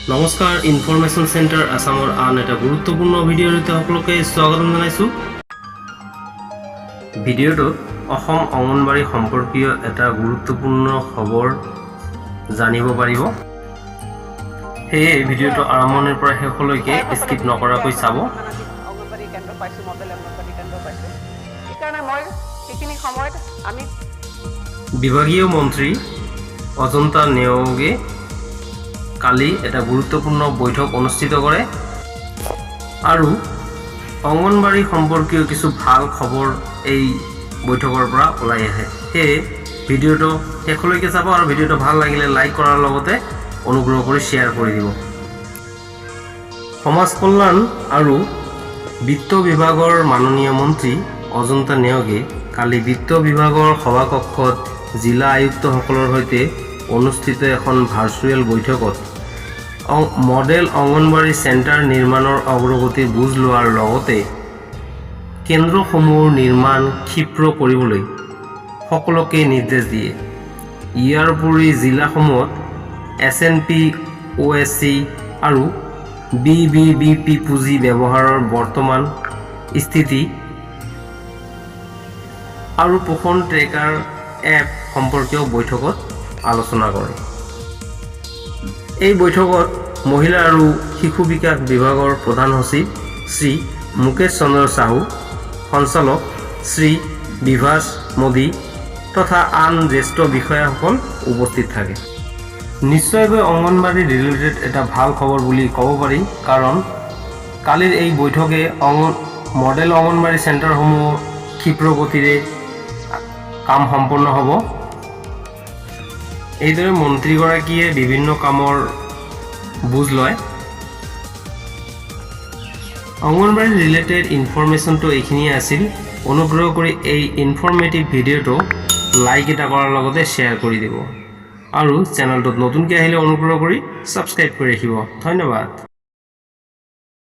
নমস্কাৰ information centre আসামৰ আন এটা গুৰুত্বপূৰ্ণ ভিডিঅ'তে সকলোকে স্বাগতম জনাইছো। ভিডিঅ'টোত অসম অংগনবাড়ী সম্পৰ্কীয় এটা গুৰুত্বপূৰ্ণ খবৰ জানিব পাৰিব। সেয়ে ভিডিঅ'টো আৰম্ভণিৰ পৰা শেষলৈকে স্কিপ নকৰাকৈ চাব। অংগনবাড়ী কেন্দ্ৰ পাইছো, মডেল অংগনবাড়ী কেন্দ্ৰ পাইছো। সেইকাৰণে মই সেইখিনি সময়ত আমি বিভাগীয় মন্ত্ৰী অজন্তা নেওগে কালি এটা গুৰুত্বপূৰ্ণ বৈঠক অনুষ্ঠিত কৰে আৰু অংগনবাড়ী সম্পৰ্কীয় কিছু ভাল খবৰ এই বৈঠকৰ পৰা ওলাই আহে। সেয়ে ভিডিঅ'টো শেষলৈকে চাব আৰু ভিডিঅ'টো ভাল লাগিলে লাইক কৰাৰ লগতে অনুগ্ৰহ কৰি শ্বেয়াৰ কৰি দিব। সমাজ কল্যাণ আৰু বিত্ত বিভাগৰ মাননীয় মন্ত্ৰী অজন্তা নেওগে কালি বিত্ত বিভাগৰ সভাকক্ষত জিলা আয়ুক্তসকলৰ সৈতে অনুষ্ঠিত এখন ভাৰ্চুৱেল বৈঠকত মডেল অংগনবাড়ী চেণ্টাৰ নিৰ্মাণৰ অগ্ৰগতিৰ বুজ লোৱাৰ লগতে কেন্দ্ৰসমূহৰ নিৰ্মাণ ক্ষীপ্ৰ কৰিবলৈ সকলোকে নিৰ্দেশ দিয়ে। ইয়াৰ উপৰি জিলাসমূহত SNP, OSC আৰু BBBP পুঁজি ব্যৱহাৰৰ বৰ্তমান স্থিতি আৰু পোষণ ট্ৰেকাৰ এপ সম্পৰ্কীয় বৈঠকত আলোচনা কৰে। এই বৈঠকত মহিলা আৰু শিশু বিকাশ বিভাগৰ প্ৰধান সচিব শ্ৰী মুকেশ চন্দ্ৰ সাহু, সঞ্চালক শ্ৰী বিভাস মোদী তথা আন জ্যেষ্ঠ বিষয়াসকল উপস্থিত থাকে। নিশ্চয়কৈ অংগনবাড়ী ৰিলেটেড এটা ভাল খবৰ বুলি ক'ব পাৰি, কাৰণ কালিৰ এই বৈঠকে মডেল অংগনবাড়ী চেণ্টাৰসমূহ ক্ষীপ্ৰ গতিৰে কাম সম্পন্ন হ'ব। এইদৰে মন্ত্ৰীগৰাকীয়ে বিভিন্ন কামৰ বুজ লয়। অংগনবাড়ী ৰিলেটেড ইনফৰমেশ্যনটো এইখিনিয়ে আছিল। অনুগ্ৰহ কৰি এই ইনফৰমেটিভ ভিডিঅ'টো লাইক এটা কৰাৰ লগতে শ্বেয়াৰ কৰি দিব আৰু চেনেলটোত নতুনকৈ আহিলে অনুগ্ৰহ কৰি ছাবস্ক্ৰাইব কৰি ৰাখিব। ধন্যবাদ।